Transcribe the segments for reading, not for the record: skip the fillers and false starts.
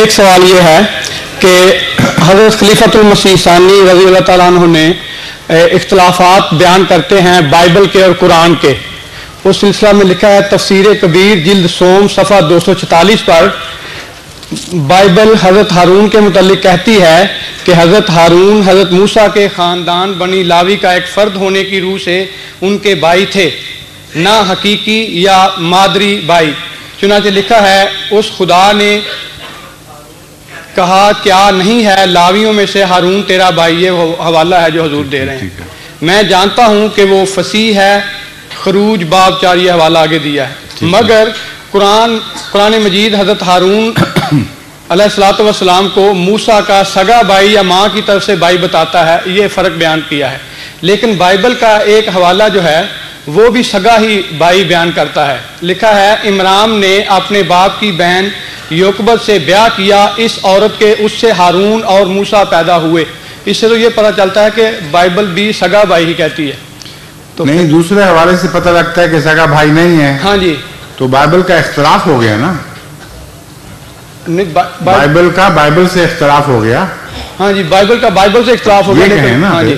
ایک سوال یہ ہے کہ حضرت خلیفۃ المسیح ثانی رضی اللہ تعالیٰ عنہ نے اختلافات بیان کرتے ہیں بائبل کے اور قرآن کے. اس سلسلہ میں لکھا ہے تفسیر کبیر جلد سوم صفحہ 246 پر بائبل حضرت ہارون کے متعلق کہتی ہے کہ حضرت ہارون حضرت موسیٰ کے خاندان بنی لاوی کا ایک فرد ہونے کی روح سے ان کے بھائی تھے، نہ حقیقی یا مادری بھائی. چنانچہ لکھا ہے اس خدا نے کہا کیا نہیں ہے لاویوں میں سے ہارون تیرا بھائی. یہ حوالہ ہے جو حضور دے رہے ہیں. میں جانتا ہوں کہ وہ فصیح ہے. خروج باب 4 یہ حوالہ آگے دیا ہے. مگر قرآن مجید حضرت ہارون علیہ الصلوۃ والسلام کو موسیٰ کا سگا بھائی یا ماں کی طرف سے بھائی بتاتا ہے. یہ فرق بیان کیا ہے. لیکن بائبل کا ایک حوالہ جو ہے وہ بھی سگا ہی بھائی بیان کرتا ہے. لکھا ہے عمران نے اپنے باپ کی بہن یوکبت سے بیاہ کیا، اس عورت کے اس سے ہارون اور موسیٰ پیدا ہوئے. اس سے تو یہ پتہ چلتا ہے کہ بائبل بھی سگا بھائی ہی کہتی ہے. تو نہیں، دوسرے حوالے سے پتہ لگتا ہے کہ سگا بھائی نہیں ہے. ہاں جی، تو بائبل کا اختلاف ہو گیا نا. بائبل سے اختلاف ہو گیا. ہاں جی، بائبل سے اختلاف ہو گیا. لیکن ہاں جی،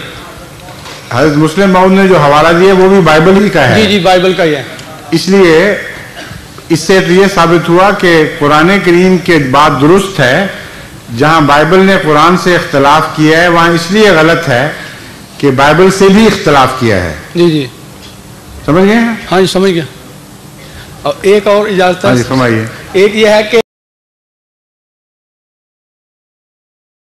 حضرت مسلم موعود نے جو حوالہ دیا وہ بھی بائبل ہی کا ہے. جی جی، بائبل کا ہی ہے. اس لیے اس سے یہ ثابت ہوا کہ قرآن کریم کے بات درست ہے. جہاں بائبل نے قرآن سے اختلاف کیا ہے وہاں اس لیے غلط ہے کہ بائبل سے بھی اختلاف کیا ہے. جی جی، سمجھ گئے ہیں؟ ہاں جی سمجھ گیا. اور ایک اور اجازت ہے. ہاں جی، فرمائیے. ایک یہ ہے کہ